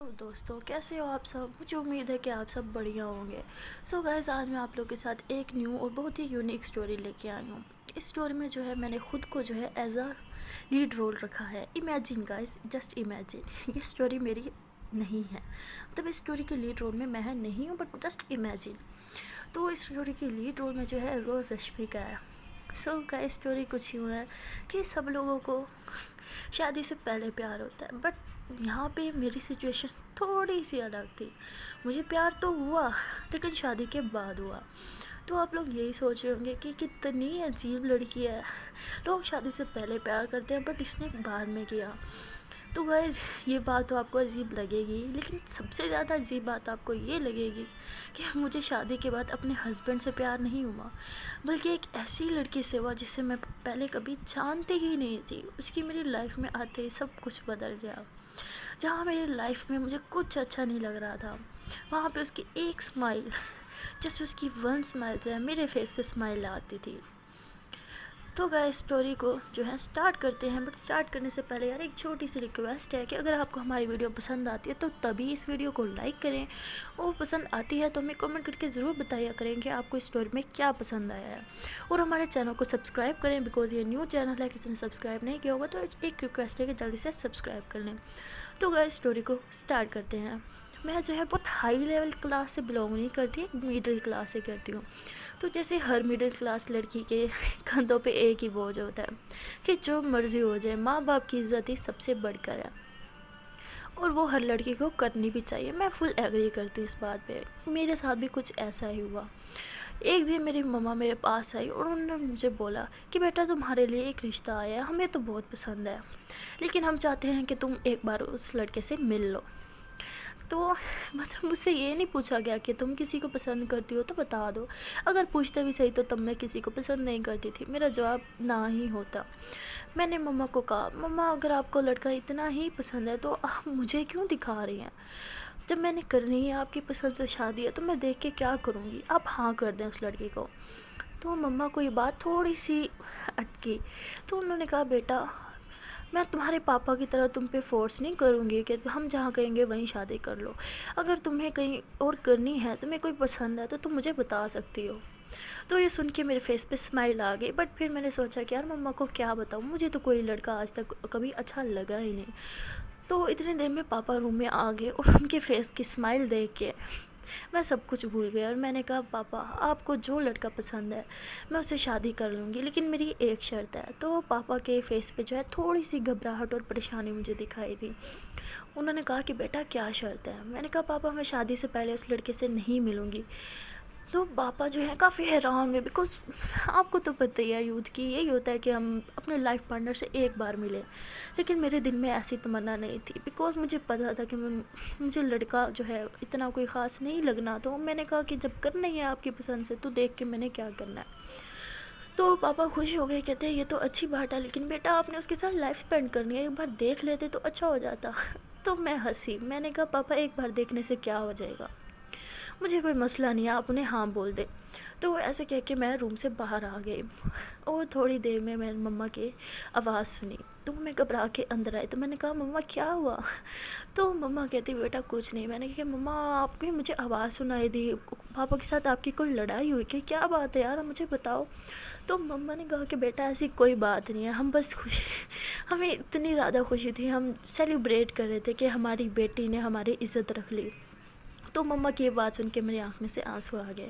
دوستوں کیسے ہو آپ سب؟ مجھے امید ہے کہ آپ سب بڑھیا ہوں گے۔ گائز، آج میں آپ لوگوں کے ساتھ ایک نیو اور بہت ہی یونیک سٹوری لے کے آئی ہوں۔ اس سٹوری میں جو ہے میں نے خود کو جو ہے ایز اے لیڈ رول رکھا ہے۔ امیجن گائز، جسٹ امیجن، یہ سٹوری میری نہیں ہے، مطلب اس سٹوری کے لیڈ رول میں نہیں ہوں، بٹ جسٹ امیجن۔ تو اس سٹوری کی لیڈ رول میں جو ہے رشمی کا ہے۔ گائز، سٹوری کچھ یوں ہے کہ سب لوگوں کو شادی سے پہلے پیار ہوتا ہے، بٹ یہاں پہ میری سچویشن تھوڑی سی الگ تھی۔ مجھے پیار تو ہوا، لیکن شادی کے بعد ہوا۔ تو آپ لوگ یہی سوچ رہے ہوں گے کہ کتنی عجیب لڑکی ہے، لوگ شادی سے پہلے پیار کرتے ہیں بٹ اس نے بعد میں کیا۔ تو گائز، یہ بات تو آپ کو عجیب لگے گی، لیکن سب سے زیادہ عجیب بات آپ کو یہ لگے گی کہ مجھے شادی کے بعد اپنے ہسبینڈ سے پیار نہیں ہوا، بلکہ ایک ایسی لڑکی سے ہوا جسے میں پہلے کبھی جانتی ہی نہیں تھی۔ اس کی میری لائف میں آتے ہی سب کچھ بدل گیا۔ جہاں میری لائف میں مجھے کچھ اچھا نہیں لگ رہا تھا، وہاں پہ اس کی ایک سمائل، جس اس کی ون سمائل جو ہے میرے فیس پہ سمائل آتی تھی۔ تو گائز، سٹوری کو جو ہے سٹارٹ کرتے ہیں، بٹ سٹارٹ کرنے سے پہلے یار ایک چھوٹی سی ریکویسٹ ہے کہ اگر آپ کو ہماری ویڈیو پسند آتی ہے تو تبھی اس ویڈیو کو لائک کریں، اور پسند آتی ہے تو ہمیں کمنٹ کر کے ضرور بتایا کریں کہ آپ کو اس سٹوری میں کیا پسند آیا ہے، اور ہمارے چینل کو سبسکرائب کریں، بیکاز یہ نیو چینل ہے، کسی نے سبسکرائب نہیں کیا ہوگا تو ایک ریکویسٹ ہے کہ جلدی سے سبسکرائب کر لیں۔ تو گائز، سٹوری کو سٹارٹ کرتے ہیں۔ میں جو ہے بہت ہائی لیول کلاس سے بلونگ نہیں کرتی، ایک میڈل کلاس سے کرتی ہوں۔ تو جیسے ہر میڈل کلاس لڑکی کے کندھوں پہ ایک ہی بوجھ ہوتا ہے کہ جو مرضی ہو جائے، ماں باپ کی عزت ہی سب سے بڑھ کر ہے، اور وہ ہر لڑکی کو کرنی بھی چاہیے۔ میں فل ایگری کرتی اس بات پہ۔ میرے ساتھ بھی کچھ ایسا ہی ہوا۔ ایک دن میری مما میرے پاس آئی اور انہوں نے مجھے بولا کہ بیٹا، تمہارے لیے ایک رشتہ آیا ہے، ہمیں تو بہت پسند ہے، لیکن ہم چاہتے ہیں کہ تم ایک بار اس لڑکے سے مل لو۔ تو مطلب مجھ سے یہ نہیں پوچھا گیا کہ تم کسی کو پسند کرتی ہو تو بتا دو، اگر پوچھتے بھی صحیح تو تب میں کسی کو پسند نہیں کرتی تھی، میرا جواب نہ ہی ہوتا۔ میں نے مما کو کہا، مما اگر آپ کو لڑکا اتنا ہی پسند ہے تو آپ مجھے کیوں دکھا رہی ہیں؟ جب میں نے کرنی ہے آپ کی پسند سے شادی ہے تو میں دیکھ کے کیا کروں گی، آپ ہاں کر دیں اس لڑکی کو۔ تو مما کو یہ بات تھوڑی سی اٹکی، تو انہوں نے کہا، بیٹا میں تمہارے پاپا کی طرح تم پہ فورس نہیں کروں گی کہ ہم جہاں کہیں گے وہیں شادی کر لو، اگر تمہیں کہیں اور کرنی ہے، تمہیں کوئی پسند ہے تو تم مجھے بتا سکتی ہو۔ تو یہ سن کے میرے فیس پہ اسمائل آ گئی، بٹ پھر میں نے سوچا کہ یار مما کو کیا بتاؤں، مجھے تو کوئی لڑکا آج تک کبھی اچھا لگا ہی نہیں۔ تو اتنے دیر میں پاپا روم میں آ گئے اور ان کے فیس کی اسمائل دیکھ کے میں سب کچھ بھول گیا، اور میں نے کہا، پاپا آپ کو جو لڑکا پسند ہے میں اسے شادی کر لوں گی، لیکن میری ایک شرط ہے۔ تو پاپا کے فیس پہ جو ہے تھوڑی سی گھبراہٹ اور پریشانی مجھے دکھائی دی۔ انہوں نے کہا کہ بیٹا کیا شرط ہے؟ میں نے کہا، پاپا میں شادی سے پہلے اس لڑکے سے نہیں ملوں گی۔ تو پاپا جو ہے کافی حیران ہوئے، بیکاز آپ کو تو پتہ ہی ہے یوتھ کی یہی ہوتا ہے کہ ہم اپنے لائف پارٹنر سے ایک بار ملیں، لیکن میرے دل میں ایسی تمنا نہیں تھی، بیکاز مجھے پتا تھا کہ مجھے لڑکا جو ہے اتنا کوئی خاص نہیں لگنا۔ تو میں نے کہا کہ جب کرنا ہی ہے آپ کی پسند سے تو دیکھ کے میں نے کیا کرنا ہے۔ تو پاپا خوش ہو گئے، کہتے ہیں یہ تو اچھی بات ہے، لیکن بیٹا آپ نے اس کے ساتھ لائف اسپینڈ کرنی ہے، ایک بار دیکھ لیتے تو اچھا ہو جاتا۔ تو میں ہنسی، میں نے کہا، پاپا ایک بار دیکھنے سے کیا ہو جائے گا، مجھے کوئی مسئلہ نہیں ہے، آپ انہیں ہاں بول دیں۔ تو ایسے کہہ کے میں روم سے باہر آ گئی، اور تھوڑی دیر میں نے مما کی آواز سنی، تو میں گھبرا کے اندر آئی۔ تو میں نے کہا، مما کیا ہوا؟ تو مما کہتی، بیٹا کچھ نہیں۔ میں نے کہا، مما آپ نے مجھے آواز سنائی دی، پاپا کے ساتھ آپ کی کوئی لڑائی ہوئی کہ کیا بات ہے یار، مجھے بتاؤ۔ تو مما نے کہا کہ بیٹا ایسی کوئی بات نہیں ہے، ہم بس ہمیں اتنی زیادہ خوشی تھی، ہم سیلیبریٹ کر رہے تھے کہ ہماری بیٹی نے ہماری عزت رکھ لی۔ تو مما کی یہ بات سن کے میری آنکھ میں سے آنسو آ گئے۔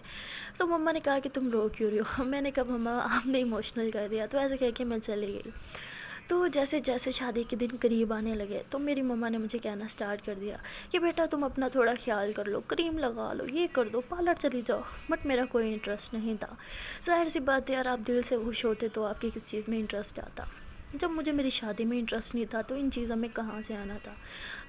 تو مما نے کہا کہ تم رو کیوں رہی ہو؟ میں نے کہا، مما آپ نے ایموشنل کر دیا۔ تو ایسے کہہ کے میں چلی گئی۔ تو جیسے جیسے شادی کے دن قریب آنے لگے تو میری مما نے مجھے کہنا سٹارٹ کر دیا کہ بیٹا تم اپنا تھوڑا خیال کر لو، کریم لگا لو، یہ کر دو، پارلر چلی جاؤ۔ بٹ میرا کوئی انٹرسٹ نہیں تھا۔ ظاہر سی بات ہے یار، آپ دل سے خوش ہوتے تو آپ کی کس چیز میں انٹرسٹ آتا۔ جب مجھے میری شادی میں انٹرسٹ نہیں تھا تو ان چیزوں میں کہاں سے آنا تھا۔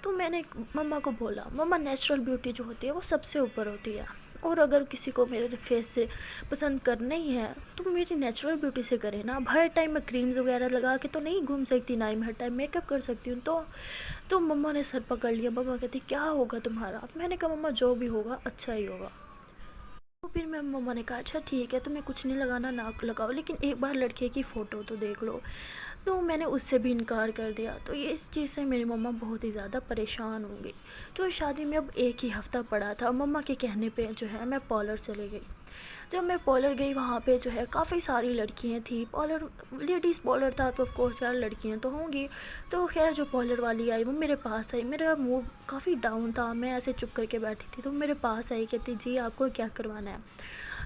تو میں نے مما کو بولا، مما نیچرل بیوٹی جو ہوتی ہے وہ سب سے اوپر ہوتی ہے، اور اگر کسی کو میرے فیس سے پسند کرنا ہی ہے تو میری نیچرل بیوٹی سے کرے نا۔ اب ہر ٹائم میں کریمز وغیرہ لگا کے تو نہیں گھوم سکتی، نہ ہی میں ہر ٹائم میک اپ کر سکتی ہوں۔ تو مما نے سر پکڑ لیا، مما کہتی کیا ہوگا تمہارا؟ میں نے کہا، مما جو بھی ہوگا اچھا ہی ہوگا۔ تو پھر میں مما نے کہا، اچھا ٹھیک ہے، تمہیں کچھ نہیں لگانا نہ لگاؤ، لیکن ایک بار لڑکے کی فوٹو تو دیکھ لو۔ تو میں نے اس سے بھی انکار کر دیا، تو یہ اس چیز سے میری مما بہت ہی زیادہ پریشان ہو گئی۔ تو شادی میں اب ایک ہی ہفتہ پڑا تھا، مما کے کہنے پہ جو ہے میں پارلر چلے گئی۔ جب میں پارلر گئی وہاں پہ جو ہے کافی ساری لڑکیاں تھیں، پارلر لیڈیز پارلر تھا تو آف کورس یار لڑکیاں تو ہوں گی۔ تو خیر جو پارلر والی آئی وہ میرے پاس آئی، میرا منہ کافی ڈاؤن تھا، میں ایسے چپ کر کے بیٹھی تھی، تو میرے پاس آئی، کہتی جی آپ کو کیا کروانا ہے؟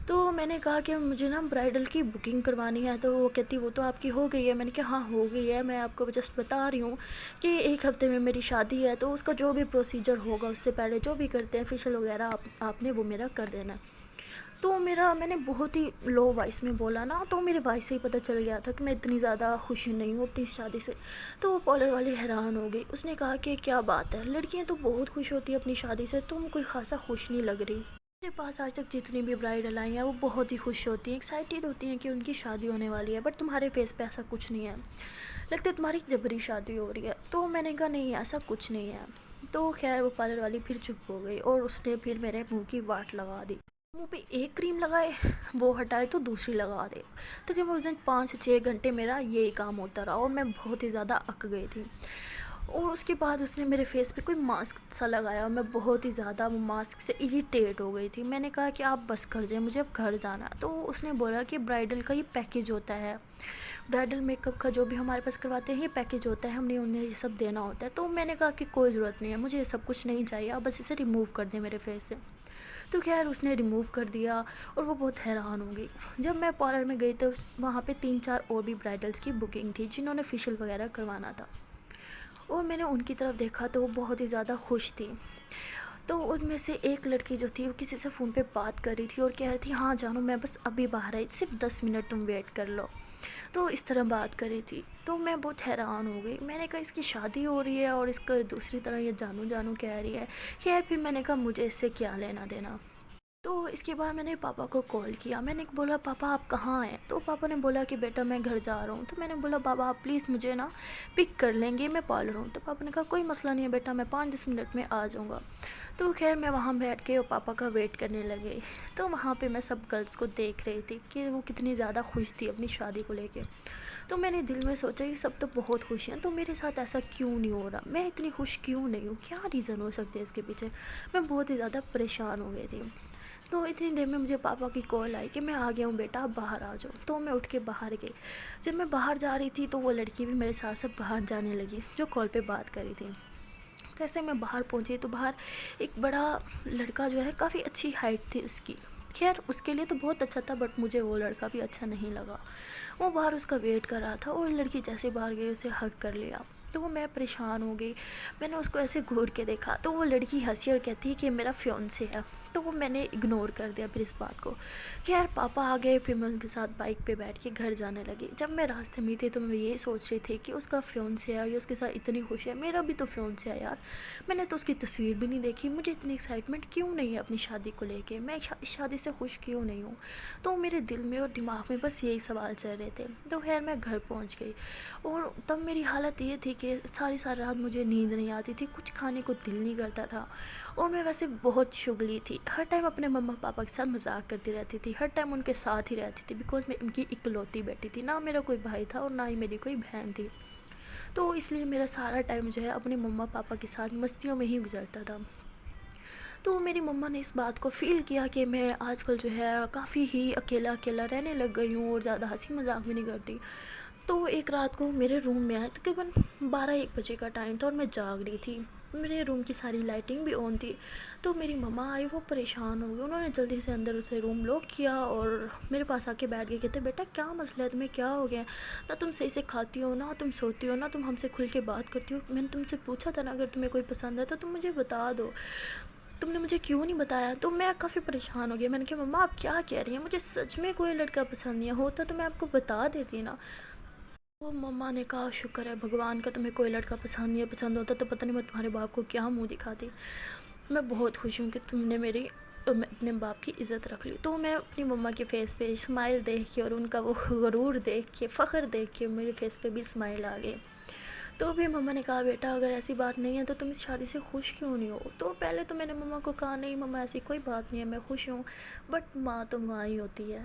تو میں نے کہا کہ مجھے نا برائڈل کی بکنگ کروانی ہے، تو وہ کہتی وہ تو آپ کی ہو گئی ہے۔ میں نے کہا ہاں ہو گئی ہے، میں آپ کو جسٹ بتا رہی ہوں کہ ایک ہفتے میں میری شادی ہے، تو اس کا جو بھی پروسیجر ہوگا اس سے پہلے جو بھی کرتے ہیں فیشیل وغیرہ آپ نے وہ میرا کر دینا ہے۔ تو میں نے بہت ہی لو وائس میں بولا نا، تو میرے وائس سے ہی پتہ چل گیا تھا کہ میں اتنی زیادہ خوش نہیں ہوں اپنی شادی سے۔ تو وہ پارلر والی حیران ہو گئی، اس نے کہا کہ کیا بات ہے، لڑکیاں تو بہت خوش ہوتی ہیں اپنی شادی سے، تم کوئی خاصا خوش نہیں لگ رہی۔ میرے پاس آج تک جتنی بھی برائڈل آئی ہیں وہ بہت ہی خوش ہوتی ہیں، ایکسائٹیڈ ہوتی ہیں کہ ان کی شادی ہونے والی ہے، بٹ تمہارے فیس پہ ایسا کچھ نہیں ہے، لگتا ہے تمہاری جبری شادی ہو رہی ہے۔ تو میں نے کہا نہیں ایسا کچھ نہیں ہے۔ تو خیر وہ پارلر والی پھر چپ ہو گئی اور اس نے پھر میرے منہ کی واٹ لگا دی۔ منہ پہ ایک کریم لگائے وہ ہٹائے تو دوسری لگا دے، تقریباً اس دن 5 سے 6 گھنٹے میرا یہی کام ہوتا رہا اور میں بہت ہی زیادہ اک گئی تھی۔ اور اس کے بعد اس نے میرے فیس پہ کوئی ماسک سا لگایا اور میں بہت ہی زیادہ وہ ماسک سے اریٹیٹ ہو گئی تھی۔ میں نے کہا کہ آپ بس کر جائیں، مجھے اب گھر جانا۔ تو اس نے بولا کہ برائڈل کا یہ پیکیج ہوتا ہے، برائڈل میک اپ کا جو بھی ہمارے پاس کرواتے ہیں یہ پیکیج ہوتا ہے، ہم نے انہیں یہ سب دینا ہوتا ہے۔ تو میں نے کہا کہ کوئی ضرورت نہیں ہے، مجھے یہ سب کچھ نہیں چاہیے، آپ بس اسے ریموو کر دیں میرے فیس سے۔ تو خیر اس نے ریموو کر دیا اور وہ بہت حیران ہو گئی۔ جب میں پارلر میں گئی تو وہاں پہ 3-4 اور بھی برائڈلس کی بکنگ تھی جنہوں نے فیشیل وغیرہ کروانا تھا، اور میں نے ان کی طرف دیکھا تو وہ بہت ہی زیادہ خوش تھی۔ تو ان میں سے ایک لڑکی جو تھی وہ کسی سے فون پہ بات کر رہی تھی اور کہہ رہی تھی ہاں جانو میں بس ابھی باہر آئی، صرف 10 منٹ تم ویٹ کر لو۔ تو اس طرح بات کر رہی تھی، تو میں بہت حیران ہو گئی۔ میں نے کہا اس کی شادی ہو رہی ہے اور اس کا دوسری طرح یہ جانو جانو کہہ رہی ہے۔ خیر پھر میں نے کہا مجھے اس سے کیا لینا دینا۔ تو اس کے بعد میں نے پاپا کو کال کیا، میں نے بولا پاپا آپ کہاں ہیں؟ تو پاپا نے بولا کہ بیٹا میں گھر جا رہا ہوں۔ تو میں نے بولا بابا آپ پلیز مجھے نا پک کر لیں گے، میں پارلر ہوں۔ تو پاپا نے کہا کوئی مسئلہ نہیں ہے بیٹا، میں 5-10 منٹ میں آ جاؤں گا۔ تو خیر میں وہاں بیٹھ کے اور پاپا کا ویٹ کرنے لگے۔ تو وہاں پہ میں سب گرلس کو دیکھ رہی تھی کہ وہ کتنی زیادہ خوش تھی اپنی شادی کو لے کے۔ تو میں نے دل میں سوچا یہ سب تو بہت خوش ہیں، تو میرے ساتھ ایسا کیوں نہیں ہو رہا، میں اتنی خوش کیوں نہیں ہوں، کیا ریزن ہو سکتے ہیں اس کے پیچھے؟ میں بہت ہی زیادہ پریشان ہو گئی تھی۔ تو اتنی دیر میں مجھے پاپا کی کال آئی کہ میں آ گیا ہوں بیٹا آپ باہر آ جاؤ۔ تو میں اٹھ کے باہر گئی۔ جب میں باہر جا رہی تھی تو وہ لڑکی بھی میرے ساتھ ساتھ باہر جانے لگی جو کال پہ بات کر رہی تھی۔ جیسے میں باہر پہنچی تو باہر ایک بڑا لڑکا جو ہے کافی اچھی ہائٹ تھی اس کی، خیر اس کے لیے تو بہت اچھا تھا بٹ مجھے وہ لڑکا بھی اچھا نہیں لگا۔ وہ باہر اس کا ویٹ کر رہا تھا اور لڑکی جیسے باہر گئی اسے ہگ کر لیا۔ تو میں پریشان ہو گئی، میں نے اس کو ایسے گھور کے دیکھا تو وہ لڑکی ہنسی اور کہتی ہے کہ میرا فیونسے ہے۔ تو وہ میں نے اگنور کر دیا پھر اس بات کو۔ خیر پاپا آ گئے، پھر میں ان کے ساتھ بائک پہ بیٹھ کے گھر جانے لگی۔ جب میں راستے میں تھی تو میں یہی سوچ رہی تھی کہ اس کا فیونسے ہے اور یہ اس کے ساتھ اتنی خوش ہے، میرا بھی تو فیونسے ہے یار، میں نے تو اس کی تصویر بھی نہیں دیکھی، مجھے اتنی ایکسائٹمنٹ کیوں نہیں ہے اپنی شادی کو لے کے، میں اس شادی سے خوش کیوں نہیں ہوں؟ تو میرے دل میں اور دماغ میں بس یہی سوال چل رہے تھے۔ تو خیر میں گھر پہنچ گئی اور تب میری حالت یہ تھی کہ ساری رات مجھے نیند نہیں آتی تھی، کچھ کھانے کو دل نہیں کرتا تھا، اور میں ویسے بہت شگلی تھی، ہر ٹائم اپنے مما پاپا کے ساتھ مذاق کرتی رہتی تھی، ہر ٹائم ان کے ساتھ ہی رہتی تھی بیکاز میں ان کی اکلوتی بیٹی تھی، نہ میرا کوئی بھائی تھا اور نہ ہی میری کوئی بہن تھی۔ تو اس لیے میرا سارا ٹائم جو ہے اپنے مما پاپا کے ساتھ مستیوں میں ہی گزرتا تھا۔ تو میری مما نے اس بات کو فیل کیا کہ میں آج کل جو ہے کافی ہی اکیلا اکیلا رہنے لگ گئی ہوں اور زیادہ ہنسی مذاق بھی نہیں کرتی۔ تو ایک رات کو میرے روم میں آئے، تقریباً 12-1 بجے کا ٹائم تھا اور میں جاگ رہی تھی، میرے روم کی ساری لائٹنگ بھی آن تھی۔ تو میری مما آئی، وہ پریشان ہو گئی، انہوں نے جلدی سے اندر اسے روم لاک کیا اور میرے پاس آ کے بیٹھ گئے، کہتے بیٹا کیا مسئلہ ہے، تمہیں کیا ہو گیا؟ نہ تم صحیح سے کھاتی ہو، نہ تم سوتی ہو، نہ تم ہم سے کھل کے بات کرتی ہو، میں نے تم سے پوچھا تھا نا اگر تمہیں کوئی پسند ہے تو تم مجھے بتا دو، تم نے مجھے کیوں نہیں بتایا؟ تو میں کافی پریشان ہو گئی، میں نے کہا مما آپ کیا کہہ رہی ہیں، مجھے سچ میں کوئی لڑکا پسند نہیں ہے، ہوتا تو میں آپ کو بتا دیتی نا۔ وہ مما نے کہا شکر ہے بھگوان کا تمہیں کوئی لڑکا پسند نہیں ہے، پسند ہوتا تو پتہ نہیں میں تمہارے باپ کو کیا منہ دکھاتی۔ میں بہت خوش ہوں کہ تم نے میری اپنے باپ کی عزت رکھ لی۔ تو میں اپنی مما کے فیس پہ اسمائل دیکھ کے اور ان کا وہ غرور دیکھ کے، فخر دیکھ کے میرے فیس پہ بھی اسمائل آ گئی۔ تو پھر مما نے کہا بیٹا اگر ایسی بات نہیں ہے تو تم اس شادی سے خوش کیوں نہیں ہو؟ تو پہلے تو میں نے مما کو کہا نہیں مما ایسی کوئی بات نہیں ہے، میں خوش ہوں، بٹ ماں تو ماں ہی ہوتی ہے۔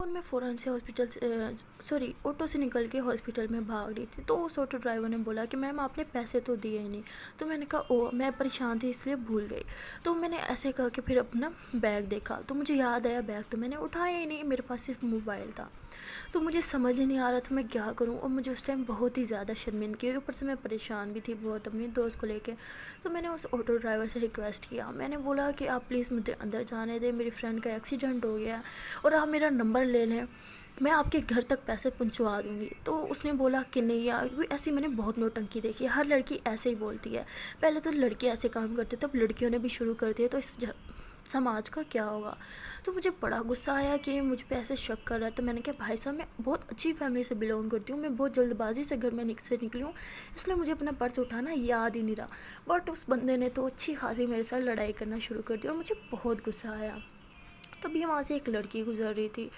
اور میں فوراً سے ہاسپٹل سے آٹو سے نکل کے ہاسپٹل میں بھاگ رہی تھی، تو اس آٹو ڈرائیور نے بولا کہ میم آپ نے پیسے تو دیے ہی نہیں۔ تو میں نے کہا او میں پریشان تھی اس لیے بھول گئی۔ تو میں نے ایسے کہا کہ پھر اپنا بیگ دیکھا تو مجھے یاد آیا بیگ تو میں نے اٹھایا ہی نہیں، میرے پاس صرف موبائل تھا۔ تو مجھے سمجھ ہی نہیں آ رہا تھا میں کیا کروں، اور مجھے اس ٹائم بہت ہی زیادہ شرمندگی ہوئی، اوپر سے میں پریشان بھی تھی بہت اپنی دوست کو لے کے۔ تو میں نے اس آٹو ڈرائیور سے ریکویسٹ کیا، میں نے بولا کہ آپ پلیز مجھے اندر جانے دیں، میری فرینڈ کا ایکسیڈنٹ ہو گیا ہے اور آپ میرا نمبر لے لیں، میں آپ کے گھر تک پیسے پہنچوا دوں گی۔ تو اس نے بولا کہ نہیں یار، ایسی میں نے بہت نوٹنکی دیکھی ہے، ہر لڑکی ایسے ہی بولتی ہے، پہلے تو لڑکے ایسے کام کرتے تھے، اب لڑکیوں نے بھی شروع کر دیا، تو اس سماج کا کیا ہوگا۔ تو مجھے بڑا غصہ آیا کہ مجھ پہ ایسے شک کر رہا ہے۔ تو میں نے کہا بھائی صاحب میں بہت اچھی فیملی سے بلونگ کرتی ہوں، میں بہت جلد بازی سے گھر میں سے نکلی ہوں، اس لیے مجھے اپنا پرس اٹھانا یاد ہی نہیں رہا۔ بٹ اس بندے نے تو اچھی خاصی میرے ساتھ لڑائی کرنا شروع کر دی اور مجھے بہت غصہ آیا۔ تبھی وہاں سے ایک لڑکی گزر رہی تھی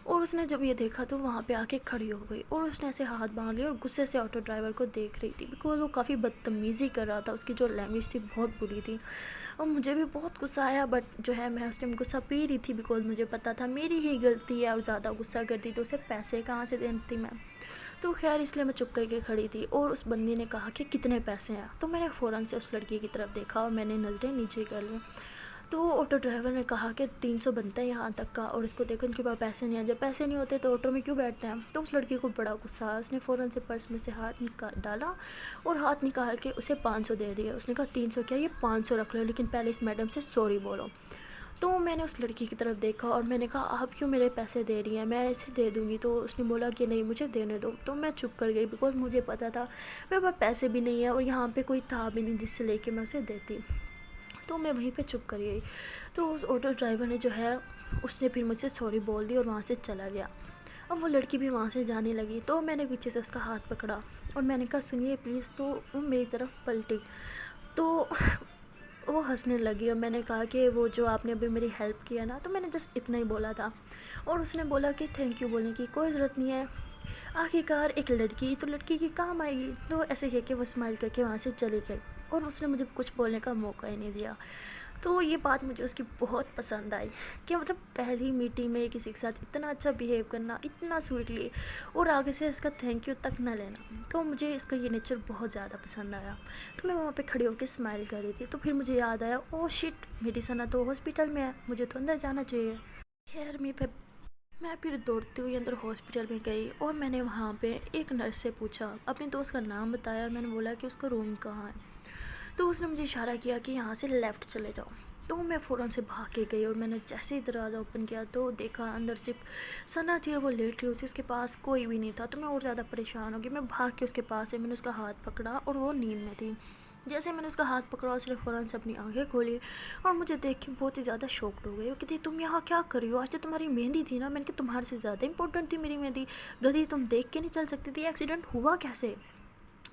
اور اس نے جب یہ دیکھا تو وہاں پہ آ کے کھڑی ہو گئی اور اس نے ایسے ہاتھ باندھ لیے اور غصے سے آٹو ڈرائیور کو دیکھ رہی تھی، بیکاز وہ کافی بدتمیزی کر رہا تھا، اس کی جو لینگویج تھی بہت بری تھی اور مجھے بھی بہت غصہ آیا۔ بٹ جو ہے میں اس ٹائم غصہ پی رہی تھی، بیکاز مجھے پتا تھا میری ہی غلطی ہے، اور زیادہ غصہ کرتی تو اسے پیسے کہاں سے دیتی میں۔ تو خیر اس لیے میں چپ کر کے کھڑی تھی اور اس بندی نے کہا کہ کتنے پیسے ہیں۔ تو میں نے فوراً سے اس لڑکی کی طرف دیکھا اور میں نے نظریں نیچے کر لیں۔ تو آٹو ڈرائیور نے کہا کہ 300 بنتا ہے یہاں تک کا، اور اس کو دیکھو ان کے پاس پیسے نہیں ہیں، جب پیسے نہیں ہوتے تو آٹو میں کیوں بیٹھتے ہیں۔ تو اس لڑکی کو بڑا غصہ آیا، اس نے فوراً سے پرس میں سے ہاتھ ڈالا اور ہاتھ نکال کے اسے 500 دے دیا۔ اس نے کہا 300 کیا، یہ 500 رکھ لو، لیکن پہلے اس میڈم سے سوری بولو۔ تو میں نے اس لڑکی کی طرف دیکھا اور میں نے کہا آپ کیوں میرے پیسے دے رہی ہیں، میں اسے دے دوں گی۔ تو اس نے بولا کہ نہیں مجھے دینے دو۔ تو میں چپ کر گئی، بیکاز مجھے پتا تھا میرے پاس پیسے بھی نہیں ہیں اور یہاں پہ کوئی تھا بھی نہیں جس سے لے کے میں اسے دیتی۔ تو میں وہیں پہ چپ کر گئی۔ تو اس آٹو ڈرائیور نے جو ہے اس نے پھر مجھ سے سوری بول دی اور وہاں سے چلا گیا۔ اب وہ لڑکی بھی وہاں سے جانے لگی تو میں نے پیچھے سے اس کا ہاتھ پکڑا اور میں نے کہا سنیے پلیز۔ تو وہ میری طرف پلٹی تو وہ ہنسنے لگی اور میں نے کہا کہ وہ جو آپ نے ابھی میری ہیلپ کیا نا، تو میں نے جسٹ اتنا ہی بولا تھا، اور اس نے بولا کہ تھینک یو بولنے کی کوئی ضرورت نہیں ہے، آخر کار ایک لڑکی تو لڑکی کی کام آئے گی۔ تو ایسے کہہ کے وہ اسمائل کر کے وہاں سے چلی گئی اور اس نے مجھے کچھ بولنے کا موقع ہی نہیں دیا۔ تو یہ بات مجھے اس کی بہت پسند آئی کہ مطلب پہلی میٹنگ میں کسی کے ساتھ اتنا اچھا بیہیو کرنا، اتنا سویٹلی، اور آگے سے اس کا تھینک یو تک نہ لینا۔ تو مجھے اس کا یہ نیچر بہت زیادہ پسند آیا۔ تو میں وہاں پہ کھڑی ہو کے اسمائل کر رہی تھی، تو پھر مجھے یاد آیا او شٹ میری ثنا تو ہاسپٹل میں ہے، مجھے تو اندر جانا چاہیے۔ خیر میں پھر دوڑتی ہوئی اندر ہاسپٹل میں گئی اور میں نے وہاں پہ ایک نرس سے پوچھا، اپنے دوست کا نام بتایا اور میں نے بولا کہ اس کا روم کہاں ہے۔ تو اس نے مجھے اشارہ کیا کہ یہاں سے لیفٹ چلے جاؤ۔ تو میں فوراً سے بھاگ کے گئی اور میں نے جیسے ہی دروازہ اوپن کیا تو دیکھا اندر صرف ثنا تھی اور وہ لیٹ رہی ہوتی، اس کے پاس کوئی بھی نہیں تھا۔ تو میں اور زیادہ پریشان ہو گئی، میں بھاگ کے اس کے پاس سے میں نے اس کا ہاتھ پکڑا اور وہ نیند میں تھی۔ جیسے میں نے اس کا ہاتھ پکڑا اس نے فوراً سے اپنی آنکھیں کھولی اور مجھے دیکھ کے بہت ہی زیادہ شوکڈ ہو گئی۔ وہ کہتی تم یہاں کیا کر رہی ہو، آج تو تمہاری مہندی تھی نا۔ میں نے کہا تمہارے سے زیادہ امپورٹنٹ تھی میری مہندی، گدھی تم دیکھ کے نہیں چل سکتی تھی، ایکسیڈنٹ ہوا کیسے،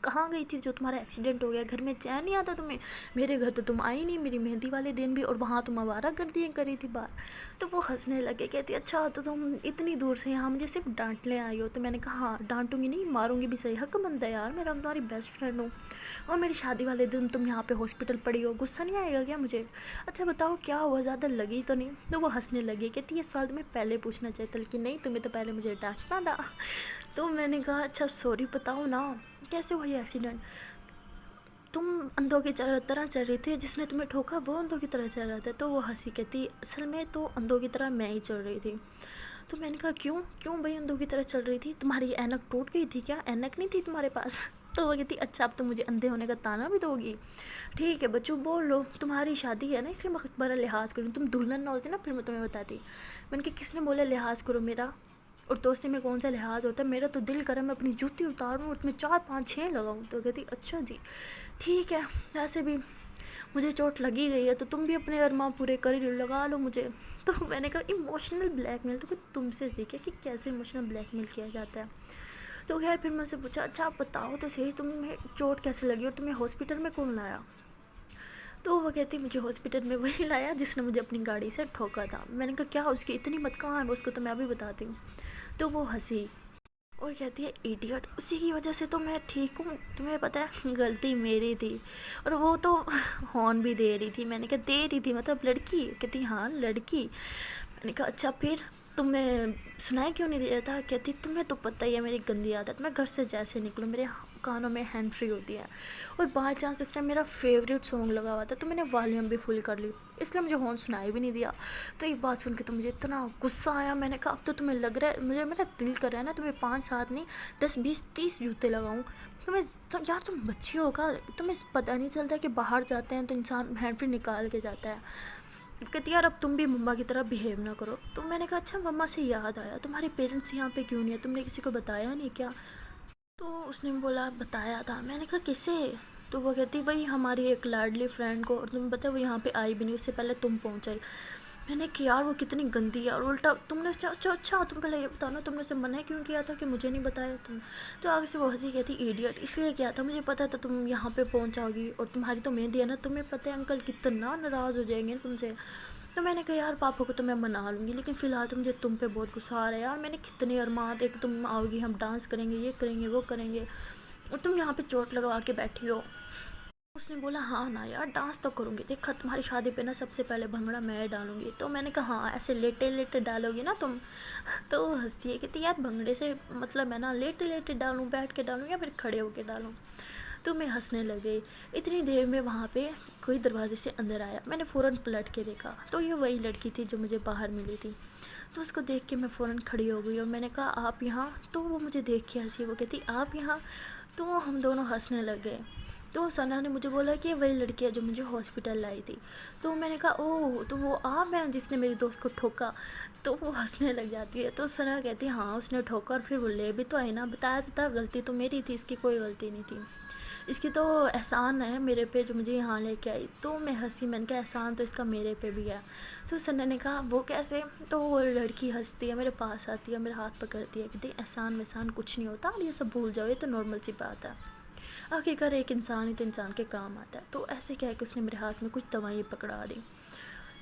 کہاں گئی تھی جو تمہارا ایکسیڈنٹ ہو گیا، گھر میں چین نہیں آتا تمہیں، میرے گھر تو تم آئی نہیں میری مہندی والے دن بھی، اور وہاں تم آوارہ گردیاں کری تھی باہر۔ تو وہ ہنسنے لگے، کہتی اچھا تو تم اتنی دور سے یہاں مجھے صرف ڈانٹنے آئی ہو۔ تو میں نے کہا ہاں ڈانٹوں گی نہیں، ماروں گی بھی صحیح، حق بنتا ہے یار، میرا تمہاری بیسٹ فرینڈ ہوں، اور میری شادی والے دن تم یہاں پہ ہاسپٹل پڑی ہو، غصہ نہیں آئے گا کیا مجھے، اچھا بتاؤ کیا ہوا، زیادہ لگی تو نہیں۔ تو وہ ہنسنے لگی، کہتی یہ سوال تمہیں پہلے پوچھنا چاہیے تھا، لیکن نہیں تمہیں تو پہلے مجھے ڈانٹنا تھا۔ تو میں نے کہا اچھا سوری بتاؤ نا کیسے ہوا یہ ایکسیڈنٹ، تم اندھوں کی طرح چل رہی تھی، جس نے تمہیں ٹھوکا وہ اندھوں کی طرح چل رہا تھا۔ تو وہ ہنسی، کہتی اصل میں تو اندھوں کی طرح میں ہی چل رہی تھی۔ تو میں نے کہا کیوں بھائی اندھوں کی طرح چل رہی تھی، تمہاری اینک ٹوٹ گئی تھی کیا، اینک نہیں تھی تمہارے پاس۔ تو وہ کہتی اچھا اب تم مجھے اندھے ہونے کا تانا بھی دو گی، ٹھیک ہے بچوں بول لو، تمہاری شادی ہے نا اس لیے میں تمہارا لحاظ کروں، تم دلہن نہ ہوتی نا پھر میں تمہیں بتاتی۔ میں نے کہا کس نے بولا لحاظ کرو میرا، اور دوستی میں کون سا لحاظ ہوتا ہے، میرا تو دل کرے میں اپنی جوتی اتاروں اور میں 4 5 6 لگاؤں۔ تو کہتی اچھا جی ٹھیک ہے، ویسے بھی مجھے چوٹ لگی گئی ہے تو تم بھی اپنے ارماں پورے کر ہی لگا لو مجھے۔ تو میں نے کہا ایموشنل بلیک میل تو کچھ تم سے سیکھے کہ کیسے ایموشنل بلیک میل کیا جاتا ہے۔ تو خیر پھر میں اسے پوچھا اچھا آپ بتاؤ تو صحیح تمہیں چوٹ کیسے لگی اور تمہیں ہاسپٹل میں کون لایا۔ تو وہ کہتی مجھے ہاسپٹل میں وہی لایا جس نے مجھے اپنی گاڑی سے ٹھوکا تھا۔ میں نے کہا کیا اس کی اتنی مت کہاں ہے، وہ اس کو تو میں ابھی بتاتی ہوں۔ تو وہ ہنسی اور کہتی ہے ایڈیٹ، اسی کی وجہ سے تو میں ٹھیک ہوں، تمہیں پتہ ہے غلطی میری تھی، اور وہ تو ہارن بھی دے رہی تھی۔ میں نے کہا دے رہی تھی مطلب لڑکی، کہتی ہاں لڑکی۔ میں نے کہا اچھا پھر، تمہیں سنائی کیوں نہیں دیا تھا؟ کہتی تمہیں تو پتہ ہی ہے میری گندی عادت، میں گھر سے جیسے نکلوں میرے کانوں میں ہینڈ فری ہوتی ہے، اور بائی چانس اس ٹائم میرا فیوریٹ سانگ لگا ہوا تھا تو میں نے والیوم بھی فل کر لی، اس لیے مجھے ہارن سنائی بھی نہیں دیا۔ تو یہ بات سن کے تو مجھے اتنا غصہ آیا، میں نے کہا اب تو تمہیں لگ رہا ہے، مجھے میرا دل کر رہا ہے نا تمہیں 5 7 نہیں 10 20 30 جوتے لگاؤں۔ یار تم بچی ہو کا، تمہیں پتہ نہیں چلتا کہ باہر جاتے ہیں تو انسان ہینڈ فری نکال کے جاتا ہے۔ کہتی یار اب تم بھی مما کی طرح بیہیو نہ کرو۔ تو میں نے کہا اچھا مما سے یاد آیا تمہارے پیرنٹس یہاں پہ کیوں نہیں ہے، تم نے کسی کو بتایا نہیں کیا؟ تو اس نے بولا بتایا تھا۔ میں نے کہا کسے؟ تو وہ کہتی بھائی ہماری ایک لاڈلی فرینڈ کو، اور تمہیں پتہ ہے وہ یہاں پہ آئی بھی نہیں، اس سے پہلے تم پہنچائی۔ میں نے کہا یار وہ کتنی گندی ہے، اور الٹا تم نے اچھا تم پہلے یہ بتاؤ نا تم نے اسے منع کیوں کیا تھا کہ مجھے نہیں بتایا تم؟ تو آگے سے وہ ہنسی کہتی ایڈیٹ، اس لیے کیا تھا مجھے پتا تھا تم یہاں پہ پہنچاؤ گی، اور تمہاری تو مہندی ہے نا، تمہیں پتہ ہے انکل کتنا ناراض ہو جائیں گے تم سے۔ تو میں نے کہا یار پاپا کو تو میں منا لوں گی، لیکن فی الحال تو مجھے تم پہ بہت غصہ آ رہا ہے یار، میں نے کتنے ارمانات، ایک تم آؤ گی ہم ڈانس کریں گے، یہ کریں گے وہ کریں گے، اور تم یہاں پہ چوٹ لگوا کے بیٹھی ہو۔ اس نے بولا ہاں نا یار ڈانس تو کروں گی، دیکھا تمہاری شادی پہ نا سب سے پہلے بھنگڑا میں ڈالوں گی۔ تو میں نے کہا ہاں ایسے لیٹے لیٹے ڈالو گی نا تم؟ تو وہ ہنستی ہے کہتی یار بھنگڑے سے مطلب میں نا لیٹے لیٹے ڈالوں، بیٹھ کے ڈالوں یا پھر کھڑے ہو کے ڈالوں؟ تو میں ہنسنے لگی۔ اتنی دیر میں وہاں پہ کوئی دروازے سے اندر آیا، میں نے فوراً پلٹ کے دیکھا تو یہ وہی لڑکی تھی جو مجھے باہر ملی تھی۔ تو اس کو دیکھ کے میں فوراً کھڑی ہو گئی اور میں نے کہا آپ یہاں؟ تو وہ مجھے دیکھ کے ہنسی، وہ کہتی آپ یہاں؟ تو ہم دونوں ہنسنے لگ گئے۔ تو ثنا نے مجھے بولا کہ وہی لڑکی ہے جو مجھے ہاسپٹل لائی تھی۔ تو میں نے کہا اوہ تو وہ آپ ہیں جس نے میری دوست کو ٹھوکا؟ تو وہ ہنسنے لگ جاتی ہے۔ تو ثنا کہتی ہے ہاں اس نے ٹھوکا، اور پھر وہ لے بھی تو آئی نا، بتایا تو تھا غلطی تو میری تھی، اس کی کوئی غلطی نہیں تھی، اس کی تو احسان ہے میرے پہ جو مجھے یہاں لے کے آئی۔ تو میں ہنسی، میں نے کہا احسان تو اس کا میرے پہ بھی ہے۔ تو ثنا نے کہا وہ کیسے؟ تو وہ لڑکی ہنستی ہے، میرے پاس آتی ہے، میرا ہاتھ پکڑتی ہے، کہتی احسان وحسان کچھ نہیں ہوتا، یہ سب بھول جاؤ، یہ تو نارمل سی بات ہے، آخرکار ایک انسان ہی تو انسان کے کام آتا ہے۔ تو ایسے کہہ کے اس نے میرے ہاتھ میں کچھ دوائیں پکڑا دی۔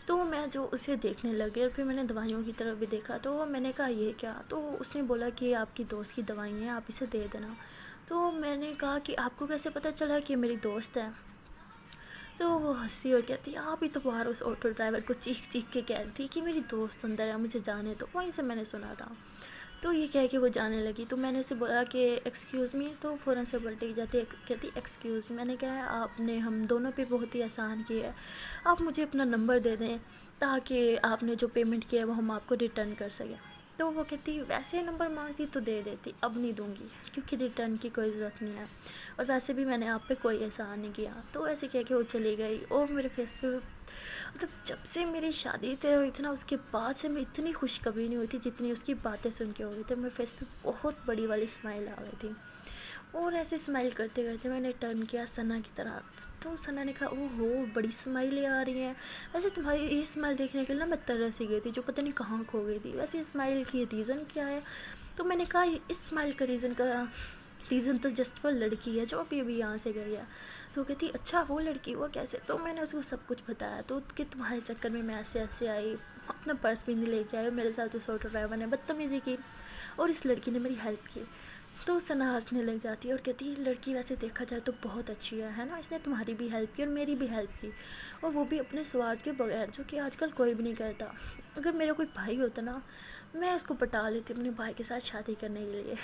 تو میں جو اسے دیکھنے لگی اور پھر میں نے دوائیوں کی طرف بھی دیکھا، تو میں نے کہا یہ کیا؟ تو اس نے بولا کہ آپ کی دوست کی دوائیں ہیں، آپ اسے دے دینا۔ تو میں نے کہا کہ آپ کو کیسے پتہ چلا کہ میری دوست ہے؟ تو وہ ہنسی اور کہتی آپ ہی تو باہر اس آٹو ڈرائیور کو چیخ چیخ کے کہہ رہی تھی کہ میری دوست اندر ہے مجھے جانے دو، وہیں سے میں نے سنا تھا۔ تو یہ کہہ کے وہ جانے لگی، تو میں نے اسے بولا کہ ایکسکیوز می، تو فوراً سے پلٹی جاتی کہتی ایکسکیوز، میں نے کہا آپ نے ہم دونوں پہ بہت ہی احسان کیا ہے، آپ مجھے اپنا نمبر دے دیں تاکہ آپ نے جو پیمنٹ کیا ہے وہ ہم آپ کو ریٹرن کر سکیں۔ تو وہ کہتی ویسے نمبر مانگتی تو دے دیتی، اب نہیں دوں گی کیونکہ ریٹرن کی کوئی ضرورت نہیں ہے، اور ویسے بھی میں نے آپ پہ کوئی احسان نہیں کیا۔ تو ایسے کہہ کے وہ چلی گئی، اور میرے فیس پہ مطلب جب سے میری شادی طے ہوئی تھی نا اس کے بعد سے میں اتنی خوش کبھی نہیں ہوئی تھی جتنی اس کی باتیں سن کے ہو گئی تھی، میرے فیس پہ بہت بڑی والی اسمائل آ گئی تھی، اور ایسے اسمائل کرتے کرتے میں نے ٹرن کیا ثنا کی طرح۔ تو ثنا نے کہا اوہ ہو بڑی اسمائلیں آ رہی ہیں، ویسے تمہاری یہ اسمائل دیکھنے کے لیے نا میں ترس ہی گئی تھی جو پتہ نہیں کہاں کھو گئی تھی، ویسے اسمائل کی ریزن کیا ہے؟ تو میں نے کہا اس اسمائل کا ریزن تو جسٹ وہ لڑکی ہے جو ابھی ابھی یہاں سے گئی ہے۔ تو وہ کہتی اچھا وہ لڑکی وہ کیسے؟ تو میں نے اس کو سب کچھ بتایا، تو کہ تمہارے چکر میں ایسے ایسے آئی، اپنا پرس بھی نہیں لے کے آئی، میرے ساتھ اس آٹو ڈرائیور نے بدتمیزی کی اور اس لڑکی نے میری ہیلپ کی۔ تو ثنا ہنسنے لگ جاتی ہے اور کہتی لڑکی ویسے دیکھا جائے تو بہت اچھی ہے نا، اس نے تمہاری بھی ہیلپ کی اور میری بھی ہیلپ کی، اور وہ بھی اپنے سواد کے بغیر، جو کہ آج کل کوئی بھی نہیں کرتا۔ اگر میرا کوئی بھائی ہوتا نا میں اس کو پٹا لیتی اپنے بھائی کے ساتھ شادی کرنے کے لیے۔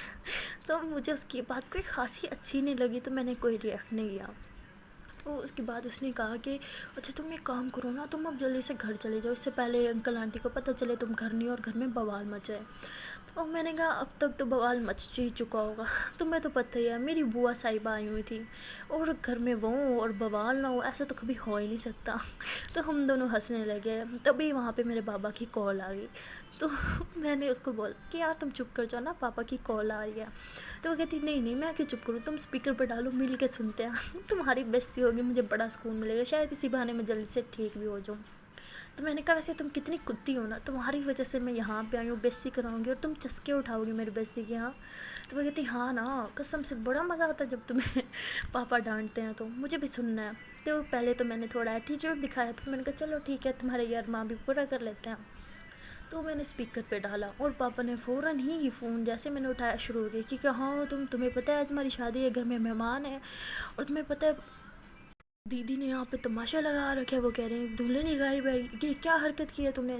تو مجھے اس کی بات کوئی خاصی اچھی نہیں لگی تو میں نے کوئی ریئیکٹ نہیں کیا۔ تو اس کے بعد اس نے کہا کہ اچھا تم ایک کام کرو نا، تم اب جلدی سے گھر چلے جاؤ، اس سے پہلے انکل آنٹی کو پتہ چلے تم گھر نہیں اور گھر میں بوال مچے۔ تو میں نے کہا اب تک تو بوال مچ ہی چکا ہوگا، تمہیں تو پتہ ہی ہے میری بوا صاحبہ آئی ہوئی تھی، اور گھر میں وہ ہوں اور بوال نہ ہو، ایسا تو کبھی ہو ہی نہیں سکتا۔ تو ہم دونوں ہنسنے لگے، تبھی وہاں پہ میرے بابا کی کال آ گئی۔ تو میں نے اس کو بولا کہ یار تم چپ کر جاؤ نا، پاپا کی کال آ رہی ہے۔ تو وہ کہتی نہیں نہیں میں کیوں چپ کروں، تم اسپیکر پہ ڈالو مل کے سنتے ہیں، تمہاری بےزتی ہوگی مجھے بڑا سکون ملے گا، شاید اسی بہانے میں جلدی سے ٹھیک بھی ہو جاؤں۔ تو میں نے کہا ویسے تم کتنی کتی ہو نا، تمہاری وجہ سے میں یہاں پہ آئی ہوں، بےزتی کراؤں گی اور تم چسکے اٹھاؤ گی میری بےزتی کے۔ ہاں تو وہ کہتی ہاں نا قسم سے بڑا مزہ آتا ہے جب تمہیں پاپا ڈانٹتے ہیں، تو مجھے بھی سننا ہے۔ تو پہلے تو میں نے تھوڑا ایٹیٹیوڈ دکھایا، پھر میں نے کہا چلو ٹھیک ہے تمہارے یار ماں بھی پورا کر لیتے ہیں۔ تو میں نے اسپیکر پہ ڈالا اور پاپا نے فوراً ہی فون جیسے میں نے اٹھایا شروع ہو گئی کہ ہاں تمہیں پتہ ہے تمہاری شادی ہے، گھر میں مہمان ہے، اور تمہیں پتہ ہے دیدی نے یہاں پہ تماشا لگا رکھا ہے، وہ کہہ رہے ہیں دلہن ہی غائب ہے، یہ کیا حرکت کی ہے تم نے؟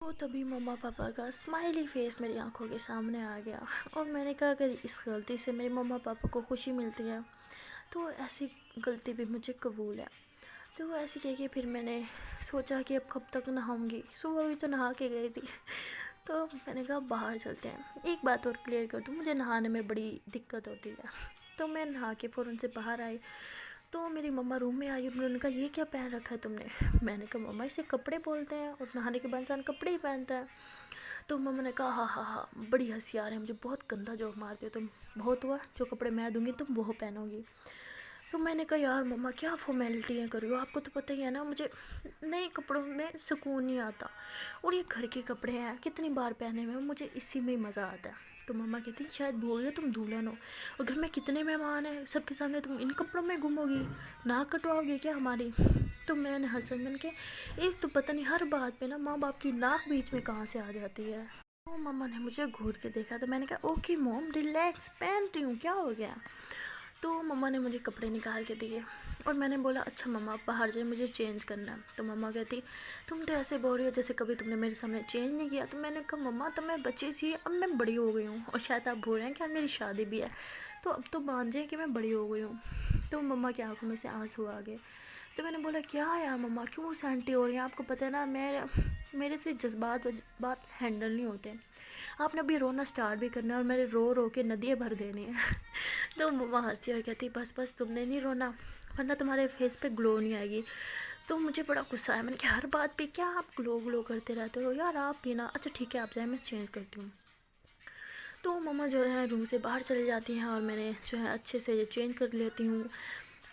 تو تبھی مما پاپا کا اسمائلی فیس میری آنکھوں کے سامنے آ گیا، اور میں نے کہا اگر اس غلطی سے میرے مما پاپا کو خوشی ملتی ہے تو ایسی غلطی بھی مجھے قبول ہے۔ تو ایسے کہہ کے پھر میں نے سوچا کہ اب کب تک نہاؤں گی، صبح بھی تو نہا کے گئی تھی تو میں نے کہا باہر چلتے ہیں۔ ایک بات اور کلیئر کر دوں، مجھے نہانے میں بڑی دقت ہوتی ہے، تو میں نہا کے فوراً سے باہر آئی تو میری مما روم میں آئی، انہوں نے کہا یہ کیا پہن رکھا ہے تم نے؟ میں نے کہا مما اسے کپڑے بولتے ہیں، اور نہانے کے بعد انسان کپڑے ہی پہنتا ہے۔ تو مما نے کہا ہاں ہاں ہاں بڑی ہنسی آ رہی ہے مجھے، بہت گندا جوک مارتی ہو تم، بہت ہوا جو کپڑے میں دوں گی تم وہ پہنو گی۔ تو میں نے کہا یار مما کیا فارمیلٹیاں کر رہی ہو، آپ کو تو پتہ ہی ہے نا مجھے نئے کپڑوں میں سکون نہیں آتا، اور یہ گھر کے کپڑے ہیں کتنی بار پہنے ہوئے مجھے اسی میں ہی مزہ آتا ہے۔ تو مما کہتی شاید بھول گئے تم دلہن ہو، اور گھر میں کتنے مہمان ہیں سب کے سامنے تم ان کپڑوں میں گھومو گی، ناک کٹواؤ گی کیا ہماری؟ تو میں نے ہنسا، میں نے کہا ایک تو پتہ نہیں ہر بات پہ نا ماں باپ کی ناک بیچ میں کہاں سے آ جاتی ہے۔ تو مما نے مجھے گھور کے دیکھا تو میں نے کہا اوکے موم ریلیکس، پہن رہی ہوں کیا ہو گیا؟ تو مما نے مجھے کپڑے نکال کے دیے، اور میں نے بولا اچھا مما باہر جائے مجھے چینج کرنا ہے۔ تو مما کہتی تم تو ایسے بول رہی ہو جیسے کبھی تم نے میرے سامنے چینج نہیں کیا۔ تو میں نے کہا مما تب میں بچی تھی، اب میں بڑی ہو گئی ہوں، اور شاید آپ بول رہے ہیں کہ اب میری شادی بھی ہے، تو اب تو مان جائیں کہ میں بڑی ہو گئی ہوں۔ تو مما کی آنکھوں میں سے آنسو آ گئے۔ تو میں نے بولا کیا یار مما کیوں سینٹی ہو رہی ہیں، آپ کو پتہ ہے نا میرے سے جذبات بات ہینڈل نہیں ہوتے، آپ نے ابھی رونا سٹارٹ بھی کرنا ہے اور میرے رو رو کے ندیاں بھر دینی ہیں۔ تو مما ہنستی اور کہتی بس بس تم نے نہیں رونا ورنہ تمہارے فیس پہ گلو نہیں آئے گی۔ تو مجھے بڑا غصہ آیا، میں نے کہا ہر بات پہ کیا آپ گلو کرتے رہتے ہو یار، آپ بھی نا اچھا ٹھیک ہے آپ جائیں میں چینج کرتی ہوں۔ تو مما جو ہے روم سے باہر چلے جاتی ہیں، اور میں نے جو ہے اچھے سے چینج کر لیتی ہوں،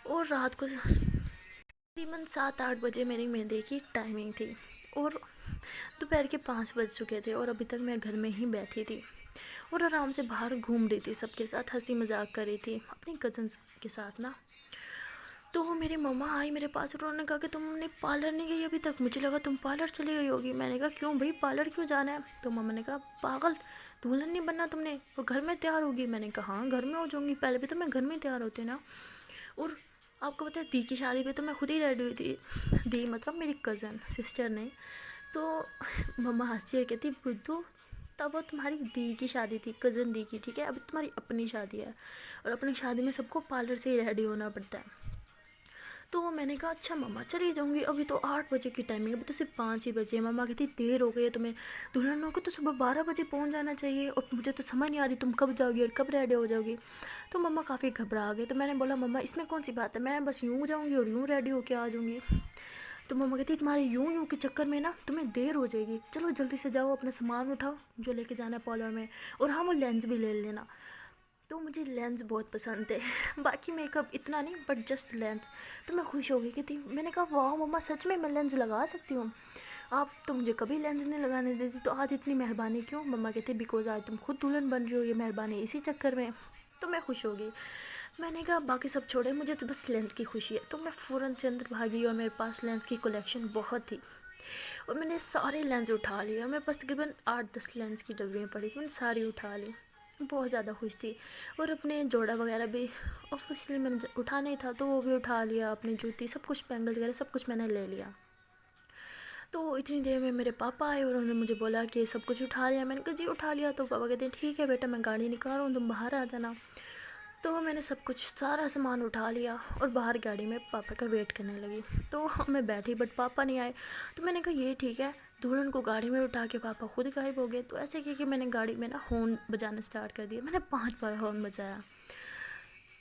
اور رات کو تقریباً 7-8 بجے میری مہندی کی ٹائمنگ تھی، اور دوپہر کے 5 بج چکے تھے، اور ابھی تک میں گھر میں ہی بیٹھی تھی اور آرام سے باہر گھوم رہی تھی، سب کے ساتھ ہنسی مذاق کر رہی تھی اپنی کزنس کے ساتھ نا۔ تو میری مما آئی میرے پاس، اور انہوں نے کہا کہ تم نے پارلر نہیں گئی ابھی تک، مجھے لگا تم پارلر چلی گئی ہوگی۔ میں نے کہا کیوں بھائی پارلر کیوں جانا ہے؟ تو مما نے کہا پاگل دلہن نہیں بننا تم نے، اور گھر میں تیار ہوگی؟ میں نے کہا ہاں گھر میں ہو جاؤں گی، پہلے بھی تو میں گھر میں تیار ہوتی نا۔ اور آپ کو پتہ ہے دی کی شادی پہ تو میں خود ہی ریڈی ہوئی تھی، دی مطلب میری کزن سسٹر نے۔ تو مما ہنستی اور کہتی بدھو تب وہ تمہاری دی کی شادی تھی، کزن دی کی، ٹھیک ہے ابھی تمہاری اپنی شادی ہے، اور اپنی شادی میں سب کو پارلر سے ہی ریڈی ہونا پڑتا ہے۔ تو میں نے کہا اچھا مما چلی جاؤں گی، ابھی تو 8 بجے کی ٹائمنگ، ابھی تو صرف 5 ہی بجے۔ مما کہتی دیر ہو گئی ہے تمہیں، دلہنوں کو تو صبح 12 بجے پہنچ جانا چاہیے، اور مجھے تو سمجھ نہیں آ رہی تم کب جاؤ گی اور کب ریڈی ہو جاؤ گی۔ تو مما کافی گھبرا گئے، تو میں نے بولا مما اس میں کون سی بات ہے، میں بس یوں جاؤں گی اور یوں ریڈی ہو کے آ جاؤں گی۔ تو مما کہتی تمہارے یوں کے چکر میں نا تمہیں دیر ہو جائے گی، چلو جلدی سے جاؤ اپنا سامان اٹھاؤ جو لے کے جانا ہے پارلر میں، اور ہاں وہ لینس بھی لے لینا۔ تو مجھے لینس بہت پسند تھے، باقی میک اپ اتنا نہیں بٹ جسٹ لینس۔ تو میں خوش ہو گئی کہ میں نے کہا واہ مما سچ میں لینس لگا سکتی ہوں، آپ تو مجھے کبھی لینس نہیں لگانے دیتی، تو آج اتنی مہربانی کیوں؟ مما کہتی بیکاز آج تم خود دلہن بن رہی ہو، یہ مہربانی اسی چکر میں۔ تو میں خوش ہو گئی، میں نے کہا باقی سب چھوڑے مجھے تو بس لینس کی خوشی ہے۔ تو میں فوراً سے اندر بھاگی، اور میرے پاس لینس کی کلیکشن بہت تھی، اور میں نے سارے لینس اٹھا لیے، اور میرے پاس تقریباً 8-10 لینس کی ڈبیاں پڑی تھیں، میں نے ساری اٹھا لی، بہت زیادہ خوش تھی۔ اور اپنے جوڑا وغیرہ بھی آفیسلی میں نے اٹھانا ہی تھا تو وہ بھی اٹھا لیا، اپنی جوتی سب کچھ بینگل وغیرہ سب کچھ میں نے لے لیا۔ تو اتنی دیر میں میرے پاپا آئے، اور انہوں نے مجھے بولا کہ سب کچھ اٹھا لیا، میں نے کہا جی اٹھا لیا۔ تو پاپا کہتے ہیں ٹھیک ہے بیٹا میں گاڑی نکال رہا ہوں تم باہر آ جانا۔ تو میں نے سب کچھ سارا سامان اٹھا لیا، اور باہر گاڑی میں پاپا کا ویٹ کرنے لگی۔ تو میں بیٹھی بٹ پاپا نہیں آئے، تو میں نے کہا یہ ٹھیک ہے دلہن کو گاڑی میں اٹھا کے پاپا خود غائب ہو گئے۔ تو ایسے کہ میں نے گاڑی میں نا ہارن بجانا سٹارٹ کر دیا، میں نے 5 بار ہارن بجایا۔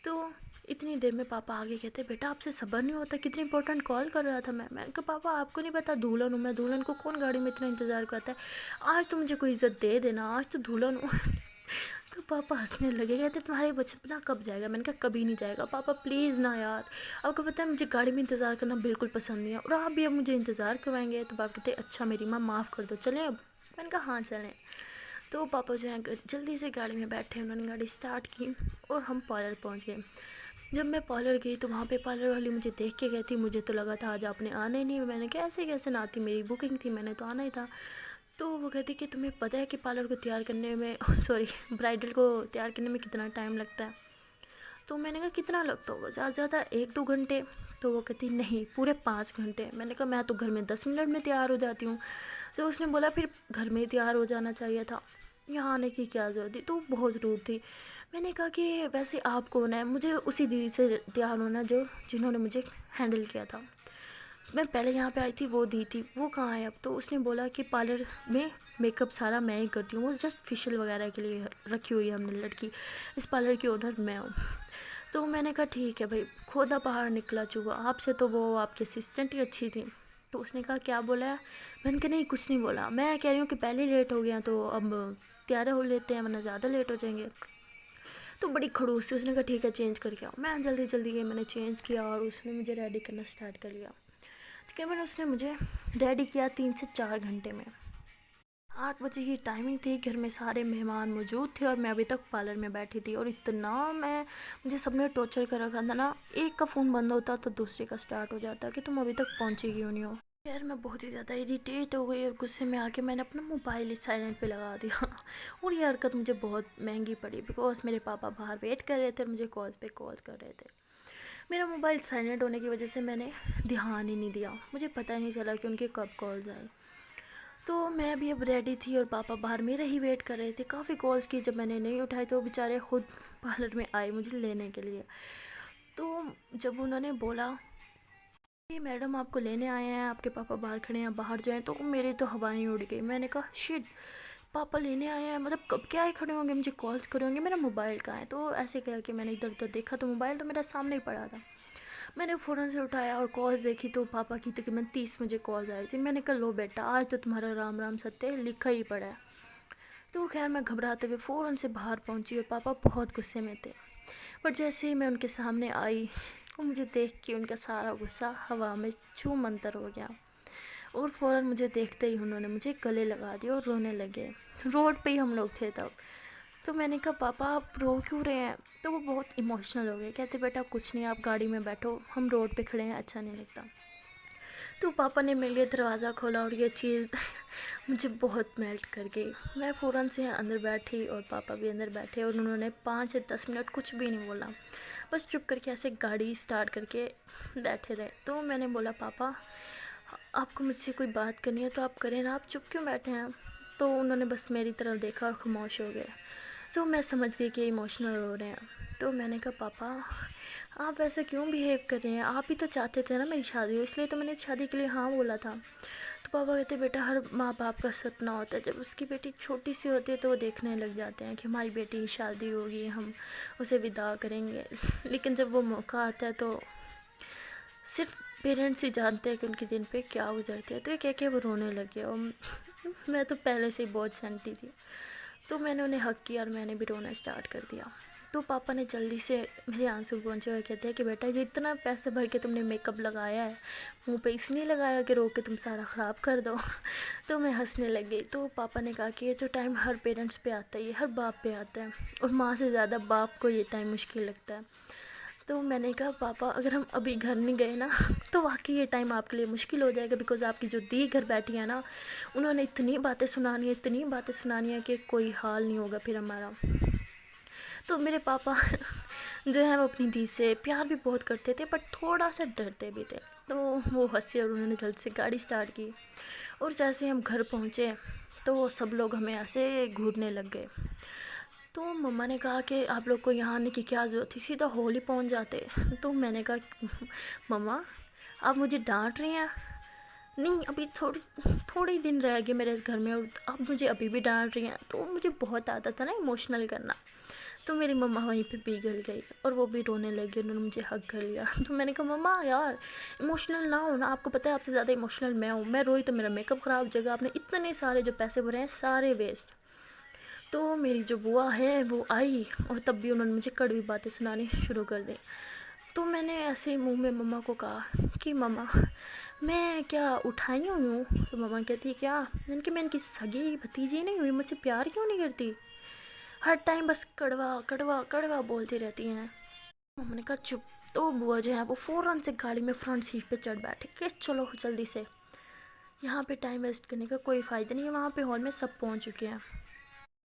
تو اتنی دیر میں پاپا آگے کہتے بیٹا آپ سے صبر نہیں ہوتا، کتنی امپورٹنٹ کال کر رہا تھا میں نے کہا پاپا آپ کو نہیں پتا دلہن ہوں میں، دلہن کو کون گاڑی میں اتنا انتظار کرتا ہے، آج تو مجھے کوئی عزت دے دینا، آج تو دلہن ہوں۔ تو پاپا ہنسنے لگے، کہتے تمہارے بچپنا کب جائے گا؟ میں نے کہا کبھی نہیں جائے گا پاپا پلیز نا یار، آپ کو پتہ ہے مجھے گاڑی میں انتظار کرنا بالکل پسند نہیں ہے، اور آپ بھی اب مجھے انتظار کروائیں گے؟ تو پاپا کہتے اچھا میری ماں معاف کر دو چلیں اب؟ میں نے کہا ہاں چلیں۔ تو پاپا جو ہے جلدی سے گاڑی میں بیٹھے، انہوں نے گاڑی سٹارٹ کی، اور ہم پارلر پہنچ گئے۔ جب میں پارلر گئی تو وہاں پہ پارلر والی مجھے دیکھ کے کہتی مجھے تو لگا تھا آج آپ نے آنا ہی نہیں۔ میں نے کہا ایسے کیسے نہ آتی، میری بکنگ تھی میں نے تو آنا ہی تھا۔ تو وہ کہتی کہ تمہیں پتہ ہے کہ پارلر کو تیار کرنے میں برائڈل کو تیار کرنے میں کتنا ٹائم لگتا ہے؟ تو میں نے کہا کتنا لگتا ہوگا، زیادہ سے زیادہ 1-2 گھنٹے۔ تو وہ کہتی نہیں پورے 5 گھنٹے. میں نے کہا میں تو گھر میں 10 منٹ میں تیار ہو جاتی ہوں. تو اس نے بولا پھر گھر میں ہی تیار ہو جانا چاہیے تھا, یہاں آنے کی کیا ضرورت تھی. تو بہت روڈ تھی. میں نے کہا کہ ویسے آپ کون ہیں, مجھے اسی دیدی سے تیار ہونا جنہوں نے مجھے ہینڈل کیا تھا. میں پہلے یہاں پہ آئی تھی, وہ دی تھی, وہ کہاں ہے اب. تو اس نے بولا کہ پارلر میں میک اپ سارا میں ہی کرتی ہوں, وہ جسٹ فیشیل وغیرہ کے لیے رکھی ہوئی ہے ہم نے لڑکی, اس پارلر کی اونر میں ہوں. تو میں نے کہا ٹھیک ہے بھائی, کھودا پہاڑ نکلا چوہا, آپ سے تو وہ آپ کی اسسٹنٹ ہی اچھی تھی. تو اس نے کہا کیا بولا ہے. میں نے کہا نہیں کچھ نہیں بولا, میں کہہ رہی ہوں کہ پہلے لیٹ ہو گیا تو اب تیار ہو لیتے ہیں ورنہ زیادہ لیٹ ہو جائیں گے. تو بڑی خڑوس تھی, اس نے کہا ٹھیک ہے چینج کر کے آؤ. میں جلدی جلدی گئی, میں نے چینج کیا اور اس نے مجھے ریڈی کرنا اسٹارٹ کر لیا. تقریباً اس نے مجھے ریڈی کیا 3 سے 4 گھنٹے میں. 8 بجے کی ٹائمنگ تھی, گھر میں سارے مہمان موجود تھے اور میں ابھی تک پارلر میں بیٹھی تھی. اور اتنا مجھے سب نے ٹارچر کر رکھا تھا نا, ایک کا فون بند ہوتا تو دوسرے کا سٹارٹ ہو جاتا کہ تم ابھی تک پہنچی کیوں نہیں ہو. یار میں بہت ہی زیادہ اریٹیٹ ہو گئی اور غصے میں آ کے میں نے اپنا موبائل ہی سائلنٹ پہ لگا دیا. اور یہ حرکت مجھے بہت مہنگی پڑی, بیکاز میرے پاپا باہر ویٹ کر رہے تھے اور مجھے کالز پہ کالز کر رہے تھے. میرا موبائل سائلنٹ ہونے کی وجہ سے میں نے دھیان ہی نہیں دیا, مجھے پتہ ہی نہیں چلا کہ ان کے کب کالز آئے. تو میں بھی اب ریڈی تھی اور پاپا باہر میرا ہی ویٹ کر رہے تھے. کافی کالز کی, جب میں نے نہیں اٹھائی تو وہ بیچارے خود پارلر میں آئے مجھے لینے کے لیے. تو جب انہوں نے بولا کہ میڈم آپ کو لینے آئے ہیں, آپ کے پاپا باہر کھڑے ہیں, باہر جائیں, تو میری تو ہوائیں اڑ گئی. میں نے کہا شٹ, پاپا لینے آئے ہیں مطلب کب کیا آئے کھڑے ہوں گے, مجھے کالز کرے ہوں گے, میرا موبائل کہاں ہے. تو ایسے کہہ کے میں نے ادھر ادھر دیکھا تو موبائل تو میرا سامنے ہی پڑا تھا. میں نے فوراً سے اٹھایا اور کالز دیکھی تو پاپا کی تقریباً 30 مجھے کالز آئی تھی. میں نے کہا لو بیٹا آج تو تمہارا رام رام ستیہ لکھا ہی پڑا ہے. تو خیر میں گھبراتے ہوئے فوراً سے باہر پہنچی اور پاپا بہت غصے میں تھے. پر جیسے ہی میں ان کے سامنے آئی, وہ مجھے دیکھ کے ان کا سارا غصہ ہوا میں چھو منتر ہو گیا. اور فوراً مجھے دیکھتے ہی انہوں نے مجھے گلے لگا دیا اور رونے لگے. روڈ پہ ہی ہم لوگ تھے تب. تو میں نے کہا پاپا آپ رو کیوں رہے ہیں. تو وہ بہت ایموشنل ہو گئے, کہتے بیٹا کچھ نہیں, آپ گاڑی میں بیٹھو, ہم روڈ پہ کھڑے ہیں اچھا نہیں لگتا. تو پاپا نے میرے لیے دروازہ کھولا اور یہ چیز مجھے بہت میلٹ کر گئی. میں فوراً سے اندر بیٹھی اور پاپا بھی اندر بیٹھے اور انہوں نے 5 سے 10 منٹ کچھ بھی نہیں بولا, بس چپ کر کے ایسے گاڑی سٹارٹ کر کے بیٹھے رہے. تو میں نے بولا پاپا آپ کو مجھ سے کوئی بات کرنی ہے تو آپ کریں نا, آپ چپ کیوں بیٹھے ہیں. تو انہوں نے بس میری طرف دیکھا اور خاموش ہو گئے. تو میں سمجھ گئی کہ ایموشنل ہو رہے ہیں. تو میں نے کہا پاپا آپ ایسا کیوں بیہیو کر رہے ہیں, آپ ہی تو چاہتے تھے نا میری شادی ہو, اس لیے تو میں نے شادی کے لیے ہاں بولا تھا. تو پاپا کہتے بیٹا ہر ماں باپ کا سپنا ہوتا ہے, جب اس کی بیٹی چھوٹی سی ہوتی ہے تو وہ دیکھنے لگ جاتے ہیں کہ ہماری بیٹی کی شادی ہوگی, ہم اسے ودا کریں گے. لیکن جب وہ موقع آتا ہے تو صرف پیرنٹس ہی جانتے ہیں کہ ان کے دن پہ کیا گزرتے ہیں. تو یہ کہہ کے وہ رونے لگے اور میں تو پہلے سے ہی بہت سینٹی تھی. تو میں نے انہیں حق کیا اور میں نے بھی رونا اسٹارٹ کر دیا. تو پاپا نے جلدی سے میرے آنسو پہنچے اور کہتے ہیں کہ بیٹا یہ اتنا پیسے بھر کے تم نے میک اپ لگایا ہے, منہ پہ اس لیے لگایا کہ رو کے تم سارا خراب کر دو. تو میں ہنسنے لگ گئی. تو پاپا نے کہا کہ یہ تو ٹائم ہر پیرنٹس پہ آتا ہے, یہ ہر باپ پہ آتا ہے, اور ماں سے زیادہ باپ کو یہ ٹائم مشکل لگتا ہے. تو میں نے کہا پاپا اگر ہم ابھی گھر نہیں گئے نا تو واقعی یہ ٹائم آپ کے لیے مشکل ہو جائے گا, بیکاز آپ کی جو دی گھر بیٹھی ہے نا, انہوں نے اتنی باتیں سنانی ہے کہ کوئی حال نہیں ہوگا پھر ہمارا. تو میرے پاپا جو ہیں وہ اپنی دی سے پیار بھی بہت کرتے تھے بٹ تھوڑا سا ڈرتے بھی تھے. تو وہ ہنسے اور انہوں نے جلد سے گاڑی سٹارٹ کی. اور جیسے ہم گھر پہنچے تو سب لوگ ہمیں ایسے گھورنے لگ گئے. تو مما نے کہا کہ آپ لوگ کو یہاں آنے کی کیا ضرورت تھی, سیدھا ہال ہی پہنچ جاتے. تو میں نے کہا مما آپ مجھے ڈانٹ رہی ہیں, نہیں ابھی تھوڑی دن رہ گئے میرے اس گھر میں اور آپ مجھے ابھی بھی ڈانٹ رہی ہیں. تو مجھے بہت آتا تھا نا ایموشنل کرنا. تو میری مما وہیں پہ پگھل گئی اور وہ بھی رونے لگی, انہوں نے مجھے ہگ کر لیا. تو میں نے کہا مما یار ایموشنل نہ ہو نا, آپ کو پتہ ہے آپ سے زیادہ ایموشنل میں ہوں, میں روئی تو میرا میک اپ خراب ہو جائے گا, آپ نے اتنے سارے جو پیسے بھرے ہیں سارے ویسٹ. تو میری جو بوا ہے وہ آئی اور تب بھی انہوں نے مجھے کڑوی باتیں سنانی شروع کر دی. تو میں نے ایسے ہی منہ میں مما کو کہا کہ مما میں کیا اٹھائی ہوئی ہوں. تو مما کہتی کیا, میں نے کہ میں ان کی سگی بھتیجی نہیں ہوئی, مجھ سے پیار کیوں نہیں کرتی, ہر ٹائم بس کڑوا کڑوا کڑوا بولتی رہتی ہیں. مما نے کہا چپ. تو بوا جو ہے وہ فوراً سے گاڑی میں فرنٹ سیٹ پہ چڑھ بیٹھے کہ چلو جلدی سے, یہاں پہ ٹائم ویسٹ کرنے کا کوئی فائدہ نہیں ہے, وہاں پہ ہال میں سب پہنچ چکے ہیں.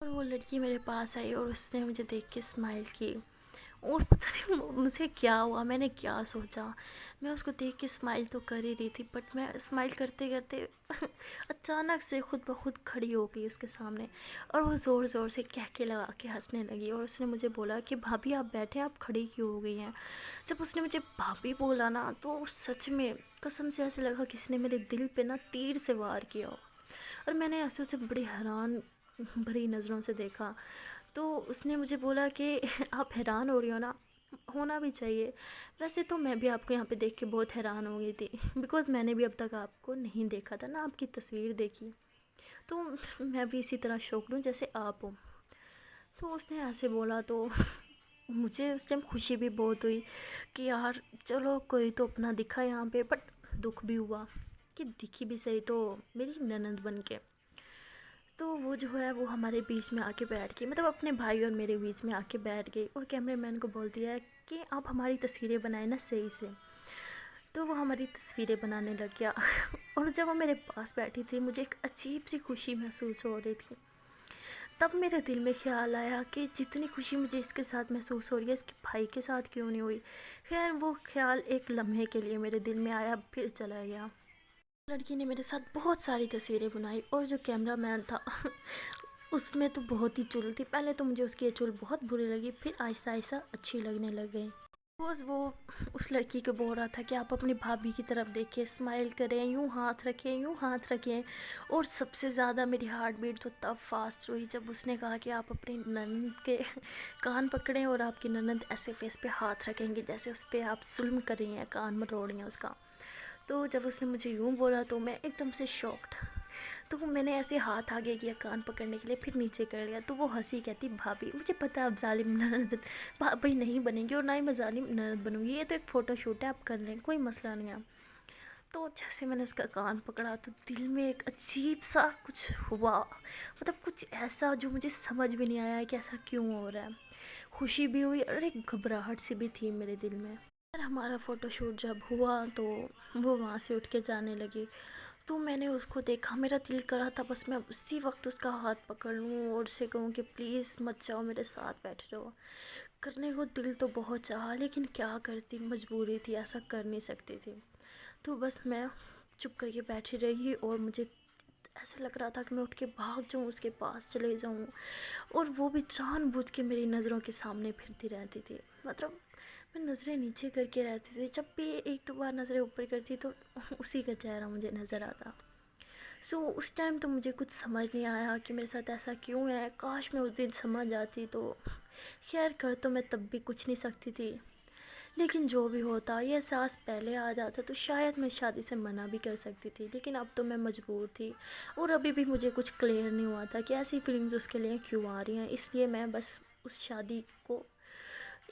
اور وہ لڑکی میرے پاس آئی اور اس نے مجھے دیکھ کے اسمائل کی، اور پتہ نہیں مجھے کیا ہوا، میں نے کیا سوچا، میں اس کو دیکھ کے اسمائل تو کر ہی رہی تھی، بٹ میں اسمائل کرتے کرتے اچانک سے خود بخود کھڑی ہو گئی اس کے سامنے، اور وہ زور زور سے کہکے لگا کے ہنسنے لگی، اور اس نے مجھے بولا کہ بھابھی آپ بیٹھیں، آپ کھڑی کیوں ہو گئی ہیں؟ جب اس نے مجھے بھابھی بولا نا، تو سچ میں قسم سے ایسے لگا کسی نے میرے دل پہ نا تیر سے وار کیا ہو، اور میں نے ایسے اسے بڑی حیران بھری نظروں سے دیکھا۔ تو اس نے مجھے بولا کہ آپ حیران ہو رہی ہو نا، ہونا بھی چاہیے، ویسے تو میں بھی آپ کو یہاں پہ دیکھ کے بہت حیران ہو گئی تھی، بیکاز میں نے بھی اب تک آپ کو نہیں دیکھا تھا نا، آپ کی تصویر دیکھی، تو میں بھی اسی طرح شوق لوں جیسے آپ ہو۔ تو اس نے ایسے بولا تو مجھے اس ٹائم خوشی بھی بہت ہوئی کہ یار چلو کوئی تو اپنا دکھا یہاں پہ، بٹ دکھ بھی ہوا کہ دکھی بھی صحیح تو میری نند بن کے۔ تو وہ جو ہے وہ ہمارے بیچ میں آ کے بیٹھ گئی، مطلب اپنے بھائی اور میرے بیچ میں آ کے بیٹھ گئی، اور کیمرے مین کو بول دیا ہے کہ آپ ہماری تصویریں بنائیں نا صحیح سے۔ تو وہ ہماری تصویریں بنانے لگ گیا اور جب وہ میرے پاس بیٹھی تھی مجھے ایک عجیب سی خوشی محسوس ہو رہی تھی۔ تب میرے دل میں خیال آیا کہ جتنی خوشی مجھے اس کے ساتھ محسوس ہو رہی ہے اس کے بھائی کے ساتھ کیوں نہیں ہوئی۔ خیر وہ خیال ایک لمحے کے لیے میرے دل میں آیا، پھر چلا گیا۔ لڑکی نے میرے ساتھ بہت ساری تصویریں بنائی، اور جو کیمرہ مین تھا اس میں تو بہت ہی چل تھی، پہلے تو مجھے اس کی یہ چل بہت بری لگی، پھر آہستہ آہستہ اچھی لگنے لگ گئی۔ وہ اس لڑکی کو بول رہا تھا کہ آپ اپنی بھابھی کی طرف دیکھیں، اسمائل کریں، یوں ہاتھ رکھیں، یوں ہاتھ رکھیں، اور سب سے زیادہ میری ہارٹ بیٹ تو تب فاسٹ ہوئی جب اس نے کہا کہ آپ اپنی نند کے کان پکڑیں اور آپ کی نند ایسے فیس پہ ہاتھ رکھیں گے جیسے اس پہ آپ ظلم کر رہی ہیں، کان مروڑ رہی ہیں اس کا۔ تو جب اس نے مجھے یوں بولا تو میں ایک دم سے شاکڈ، تو میں نے ایسے ہاتھ آگے کیا کان پکڑنے کے لیے، پھر نیچے کر لیا، تو وہ ہنسی، کہتی بھابھی مجھے پتہ ہے آپ ظالم نند بھابھی نہیں بنیں گی، اور نہ ہی میں ظالم نند بنوں گی، یہ تو ایک فوٹو شوٹ ہے، آپ کر لیں، کوئی مسئلہ نہیں ہے۔ تو جیسے میں نے اس کا کان پکڑا تو دل میں ایک عجیب سا کچھ ہوا، مطلب کچھ ایسا جو مجھے سمجھ بھی نہیں آیا کہ ایسا کیوں ہو رہا ہے۔ خوشی بھی ہوئی اور ایک گھبراہٹ سی بھی تھی میرے دل میں۔ پھر ہمارا فوٹو شوٹ جب ہوا تو وہ وہاں سے اٹھ کے جانے لگی، تو میں نے اس کو دیکھا، میرا دل کرا تھا بس میں اسی وقت اس کا ہاتھ پکڑ لوں اور اسے کہوں کہ پلیز مت جاؤ، میرے ساتھ بیٹھے رہو۔ کرنے کو دل تو بہت چاہا، لیکن کیا کرتی، مجبوری تھی، ایسا کر نہیں سکتی تھی۔ تو بس میں چپ کر کے بیٹھی رہی، اور مجھے ایسے لگ رہا تھا کہ میں اٹھ کے بھاگ جاؤں، اس کے پاس چلے جاؤں، اور وہ بھی جان بوجھ کے میری نظروں کے سامنے پھرتی رہتی تھی، مطلب میں نظریں نیچے کر کے رہتی تھی، جب بھی ایک دو بار نظریں اوپر کرتی تو اسی کا چہرہ مجھے نظر آتا۔ اس ٹائم تو مجھے کچھ سمجھ نہیں آیا کہ میرے ساتھ ایسا کیوں ہے، کاش میں اس دن سمجھ آتی تو خیر، کر تو میں تب بھی کچھ نہیں سکتی تھی، لیکن جو بھی ہوتا یہ احساس پہلے آ جاتا تو شاید میں شادی سے منع بھی کر سکتی تھی، لیکن اب تو میں مجبور تھی، اور ابھی بھی مجھے کچھ کلیئر نہیں ہوا تھا کہ ایسی فیلنگز اس کے لیے کیوں آ رہی ہیں، اس لیے میں بس اس شادی کو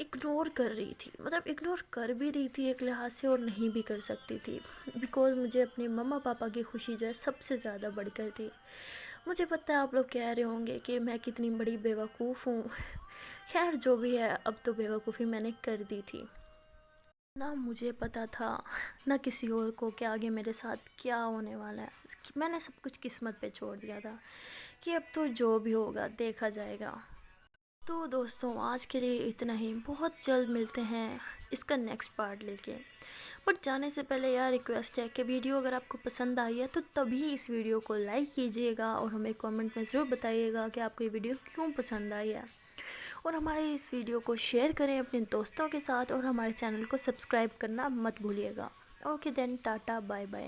اگنور کر رہی تھی، مطلب اگنور کر بھی رہی تھی ایک لحاظ سے، اور نہیں بھی کر سکتی تھی، بیکاز مجھے اپنے مما پاپا کی خوشی جو ہے سب سے زیادہ بڑھ کر تھی۔ مجھے پتہ ہے آپ لوگ کہہ رہے ہوں گے کہ میں کتنی بڑی بیوقوف ہوں، خیر جو بھی ہے، اب تو بیوقوفی میں نے کر دی تھی، نہ مجھے پتہ تھا نہ کسی اور کو کہ آگے میرے ساتھ کیا ہونے والا ہے، میں نے سب کچھ قسمت پہ چھوڑ دیا تھا کہ اب تو جو بھی ہوگا دیکھا جائے گا۔ تو دوستوں آج کے لیے اتنا ہی، بہت جلد ملتے ہیں اس کا نیکسٹ پارٹ لے کے، بٹ جانے سے پہلے یار ریکویسٹ ہے کہ ویڈیو اگر آپ کو پسند آئی ہے تو تبھی اس ویڈیو کو لائک کیجیے گا، اور ہمیں کامنٹ میں ضرور بتائیے گا کہ آپ کو یہ ویڈیو کیوں پسند آئی ہے، اور ہمارے اس ویڈیو کو شیئر کریں اپنے دوستوں کے ساتھ، اور ہمارے چینل کو سبسکرائب کرنا مت بھولیے گا۔ Okay then, tata, bye bye.